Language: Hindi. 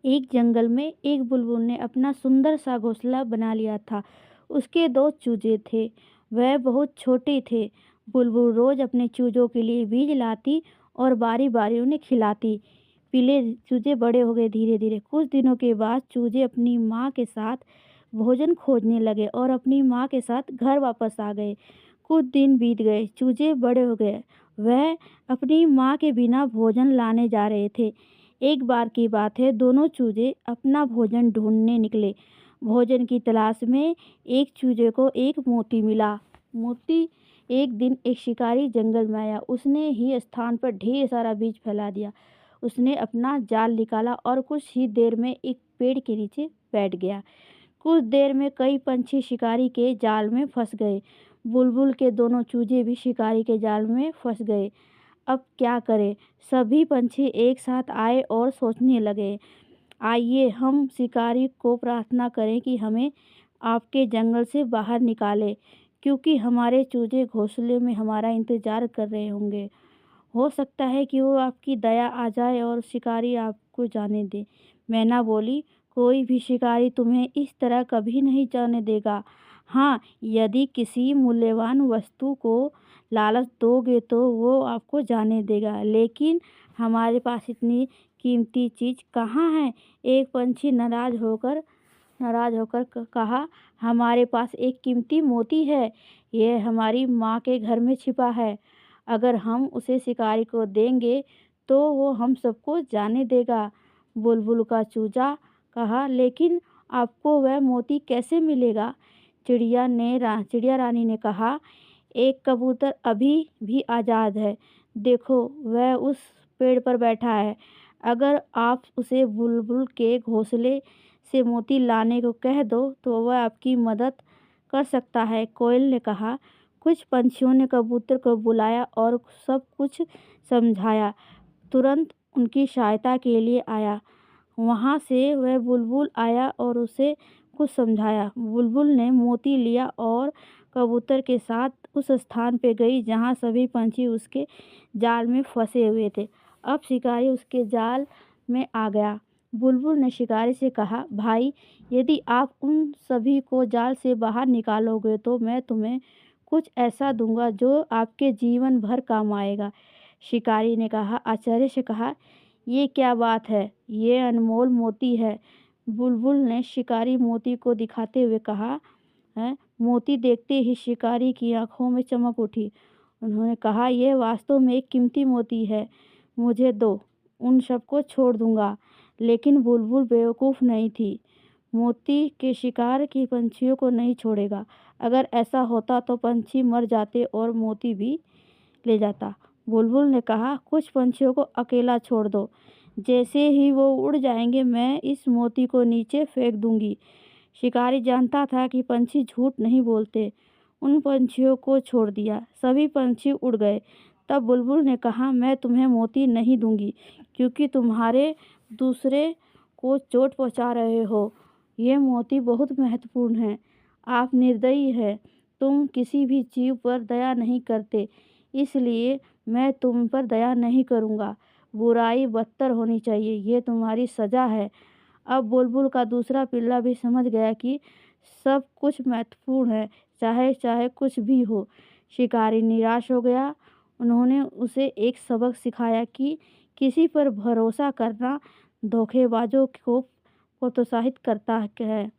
एक जंगल में एक बुलबुल ने अपना सुंदर सा घोंसला बना लिया था। उसके दो चूजे थे। वह बहुत छोटे थे। बुलबुल रोज अपने चूजों के लिए बीज लाती और बारी बारी उन्हें खिलाती। पीले चूजे बड़े हो गए धीरे धीरे। कुछ दिनों के बाद चूजे अपनी माँ के साथ भोजन खोजने लगे और अपनी माँ के साथ घर वापस आ गए। कुछ दिन बीत गए। चूजे बड़े हो गए। वह अपनी माँ के बिना भोजन लाने जा रहे थे। एक बार की बात है, दोनों चूजे अपना भोजन ढूंढने निकले। भोजन की तलाश में एक चूजे को एक मोती मिला। मोती एक दिन एक शिकारी जंगल में आया। उसने ही स्थान पर ढेर सारा बीज फैला दिया। उसने अपना जाल निकाला और कुछ ही देर में एक पेड़ के नीचे बैठ गया। कुछ देर में कई पंछी शिकारी के जाल में फंस गए। बुलबुल के दोनों चूजे भी शिकारी के जाल में फंस गए। अब क्या करें? सभी पंछी एक साथ आए और सोचने लगे, आइए हम शिकारी को प्रार्थना करें कि हमें आपके जंगल से बाहर निकाले, क्योंकि हमारे चूजे घोंसले में हमारा इंतजार कर रहे होंगे। हो सकता है कि वो आपकी दया आ जाए और शिकारी आपको जाने दे। मैना बोली, कोई भी शिकारी तुम्हें इस तरह कभी नहीं जाने देगा। हाँ, यदि किसी मूल्यवान वस्तु को लालच दोगे तो वो आपको जाने देगा, लेकिन हमारे पास इतनी कीमती चीज़ कहाँ है? एक पंछी नाराज होकर कहा, हमारे पास एक कीमती मोती है। यह हमारी माँ के घर में छिपा है। अगर हम उसे शिकारी को देंगे तो वो हम सबको जाने देगा। बुलबुल का चूजा कहा, लेकिन आपको वह मोती कैसे मिलेगा? चिड़िया रानी ने कहा, एक कबूतर अभी भी आज़ाद है। देखो, वह उस पेड़ पर बैठा है। अगर आप उसे बुलबुल के घोंसले से मोती लाने को कह दो तो वह आपकी मदद कर सकता है। कोयल ने कहा। कुछ पंछियों ने कबूतर को बुलाया और सब कुछ समझाया। तुरंत उनकी सहायता के लिए आया। वहाँ से वह बुलबुल आया और उसे कुछ समझाया। बुलबुल ने मोती लिया और कबूतर के साथ उस स्थान पे गई जहाँ सभी पंछी उसके जाल में फंसे हुए थे। अब शिकारी उसके जाल में आ गया। बुलबुल ने शिकारी से कहा, भाई, यदि आप उन सभी को जाल से बाहर निकालोगे तो मैं तुम्हें कुछ ऐसा दूंगा जो आपके जीवन भर काम आएगा। शिकारी ने कहा, आश्चर्य से कहा, ये क्या बात है? ये अनमोल मोती है। बुलबुल ने शिकारी मोती को दिखाते हुए कहा, है। मोती देखते ही शिकारी की आंखों में चमक उठी। उन्होंने कहा, यह वास्तव में एक कीमती मोती है। मुझे दो, उन सबको छोड़ दूंगा। लेकिन बुलबुल बेवकूफ़ नहीं थी। मोती के शिकार की पंछियों को नहीं छोड़ेगा। अगर ऐसा होता तो पंछी मर जाते और मोती भी ले जाता। बुलबुल ने कहा, कुछ पंछियों को अकेला छोड़ दो। जैसे ही वो उड़ जाएंगे मैं इस मोती को नीचे फेंक दूंगी। शिकारी जानता था कि पंछी झूठ नहीं बोलते। उन पंछियों को छोड़ दिया। सभी पंछी उड़ गए। तब बुलबुल ने कहा, मैं तुम्हें मोती नहीं दूंगी, क्योंकि तुम्हारे दूसरे को चोट पहुंचा रहे हो। ये मोती बहुत महत्वपूर्ण है। आप निर्दयी हैं। तुम किसी भी जीव पर दया नहीं करते, इसलिए मैं तुम पर दया नहीं करूँगा। बुराई बदतर होनी चाहिए, ये तुम्हारी सज़ा है। अब बुलबुल का दूसरा पिल्ला भी समझ गया कि सब कुछ महत्वपूर्ण है, चाहे चाहे कुछ भी हो। शिकारी निराश हो गया। उन्होंने उसे एक सबक सिखाया कि किसी पर भरोसा करना धोखेबाजों को प्रोत्साहित करता है।